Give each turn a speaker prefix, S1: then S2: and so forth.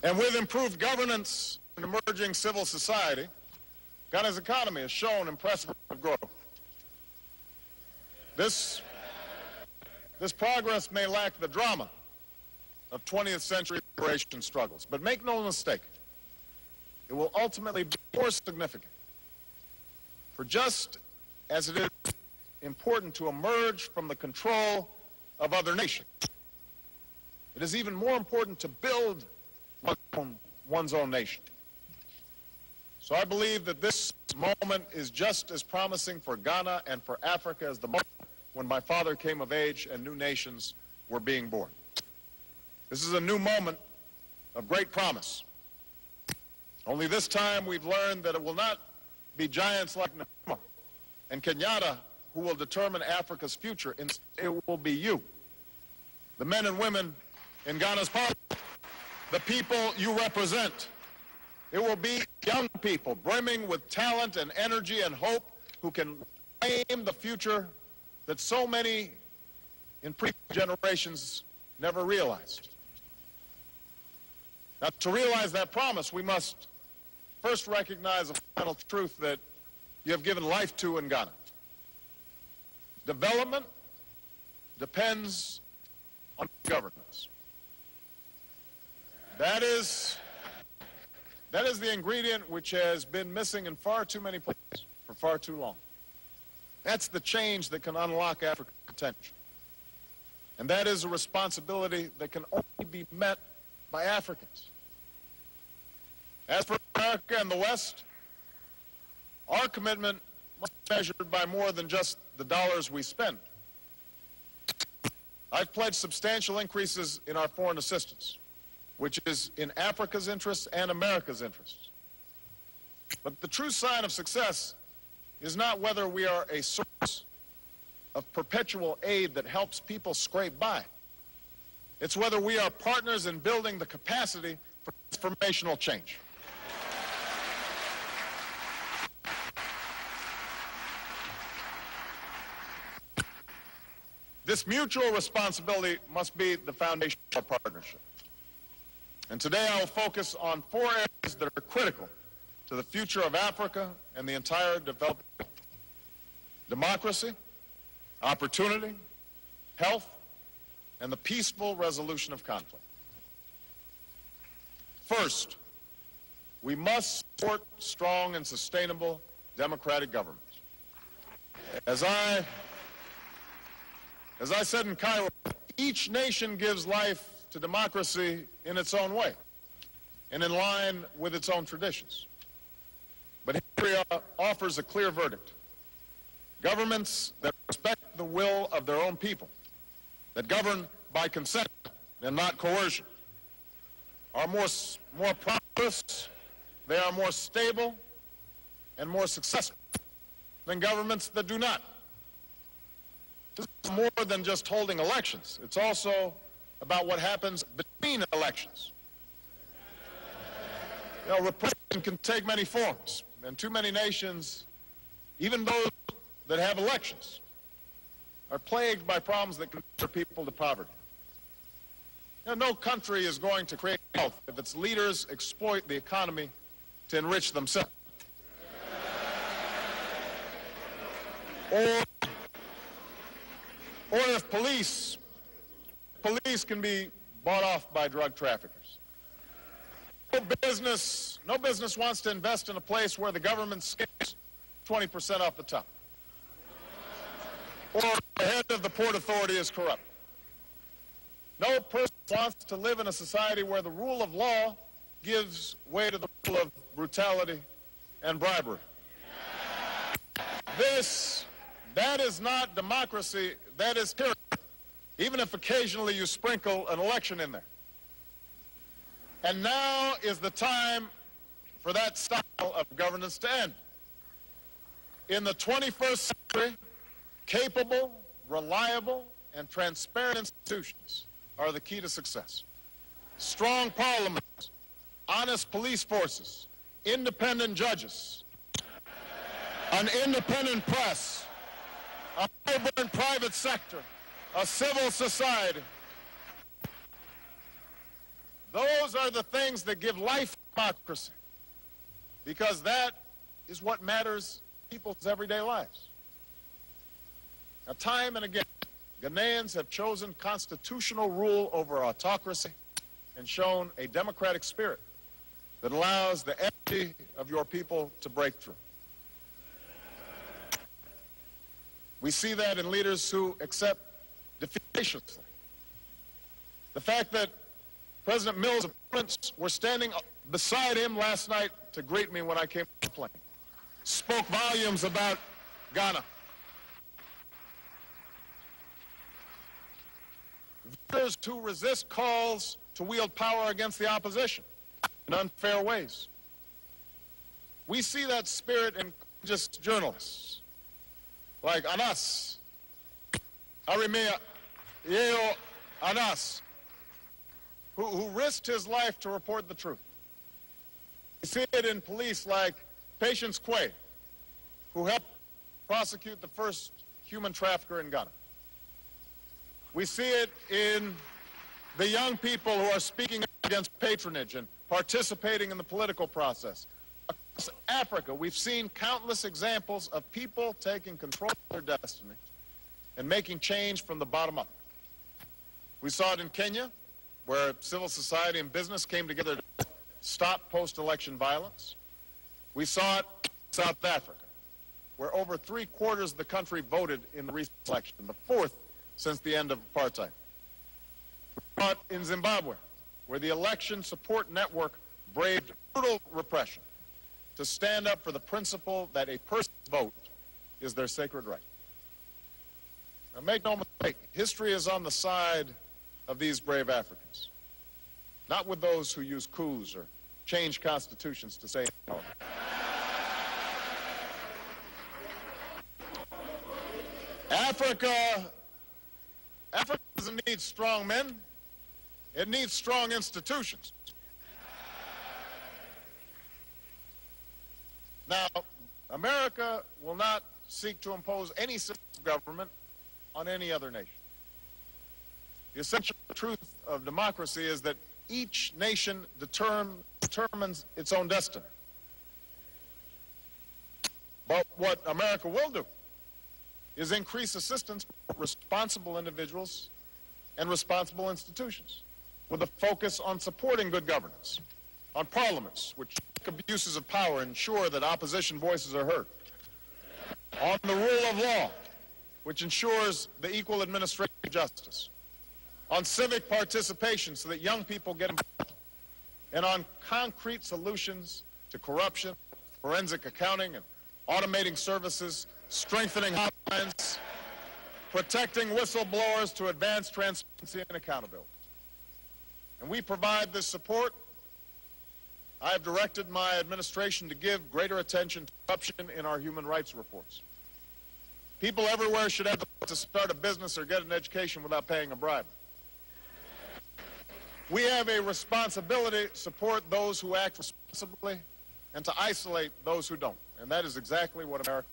S1: And with improved governance and emerging civil society, Ghana's economy has shown impressive growth. This progress may lack the drama of 20th century liberation struggles, but make no mistake, it will ultimately be more significant. For just as it is important to emerge from the control of other nations, it is even more important to build one's own nation. So I believe that this moment is just as promising for Ghana and for Africa as the moment when my father came of age and new nations were being born. This is a new moment of great promise. Only this time we've learned that it will not be giants like Nkrumah and Kenyatta who will determine Africa's future. Instead, it will be you, the men and women in Ghana's parliament, the people you represent. It will be young people brimming with talent and energy and hope who can claim the future that so many in previous generations never realized. Now, to realize that promise, we must first recognize a final truth that you have given life to in Ghana. Development depends on governance. That is the ingredient which has been missing in far too many places for far too long. That's the change that can unlock Africa's potential. And that is a responsibility that can only be met by Africans. As for America and the West, our commitment must be measured by more than just the dollars we spend. I've pledged substantial increases in our foreign assistance, which is in Africa's interests and America's interests. But the true sign of success is not whether we are a source of perpetual aid that helps people scrape by. It's whether we are partners in building the capacity for transformational change. This mutual responsibility must be the foundation of our partnership. And today I will focus on 4 areas that are critical to the future of Africa and the entire developing world: democracy, opportunity, health, and the peaceful resolution of conflict. First, we must support strong and sustainable democratic governments. As I said in Cairo, each nation gives life to democracy in its own way and in line with its own traditions. But history offers a clear verdict. Governments that respect the will of their own people, that govern by consent and not coercion, are more prosperous, they are more stable and more successful than governments that do not. This is more than just holding elections. It's also about what happens between elections. Repression can take many forms, and too many nations, even those that have elections, are plagued by problems that convert people to poverty. No country is going to create wealth if its leaders exploit the economy to enrich themselves. Or if police can be bought off by drug traffickers. No business wants to invest in a place where the government skims 20% off the top, or the head of the Port Authority is corrupt. No person wants to live in a society where the rule of law gives way to the rule of brutality and bribery. That is not democracy, that is tyranny, even if occasionally you sprinkle an election in there. And now is the time for that style of governance to end. In the 21st century, capable, reliable, and transparent institutions are the key to success. Strong parliaments, honest police forces, independent judges, an independent press, a vibrant private sector, a civil society. Those Those are the things that give life to democracy, because that is what matters in people's everyday lives. Now, time and again, Ghanaians have chosen constitutional rule over autocracy and shown a democratic spirit that allows the energy of your people to break through. We see that in leaders who accept defeat graciously. The fact that President Mills' opponents were standing beside him last night to greet me when I came on the plane spoke volumes about Ghana. Leaders who resist calls to wield power against the opposition in unfair ways. We see that spirit in just journalists like Anas, Arimea, Yeo Anas, who risked his life to report the truth. We see it in police like Patience Quay, who helped prosecute the first human trafficker in Ghana. We see it in the young people who are speaking against patronage and participating in the political process. Across Africa, we've seen countless examples of people taking control of their destiny and making change from the bottom up. We saw it in Kenya, where civil society and business came together to stop post-election violence. We saw it in South Africa, where over 3/4 of the country voted in the recent election, the fourth since the end of apartheid. We saw it in Zimbabwe, where the election support network braved brutal repression to stand up for the principle that a person's vote is their sacred right. Now, make no mistake, history is on the side of these brave Africans, not with those who use coups or change constitutions to stay in power. Africa doesn't need strong men. It needs strong institutions. Now, America will not seek to impose any system of government on any other nation. The essential truth of democracy is that each nation determines its own destiny. But what America will do is increase assistance for responsible individuals and responsible institutions, with a focus on supporting good governance, on parliaments which check abuses of power and ensure that opposition voices are heard, on the rule of law, which ensures the equal administration of justice, on civic participation so that young people get involved, and on concrete solutions to corruption, forensic accounting, and automating services, strengthening hotlines, protecting whistleblowers to advance transparency and accountability. And we provide this support. I have directed my administration to give greater attention to corruption in our human rights reports. People everywhere should have the right to start a business or get an education without paying a bribe. We have a responsibility to support those who act responsibly and to isolate those who don't. And that is exactly what America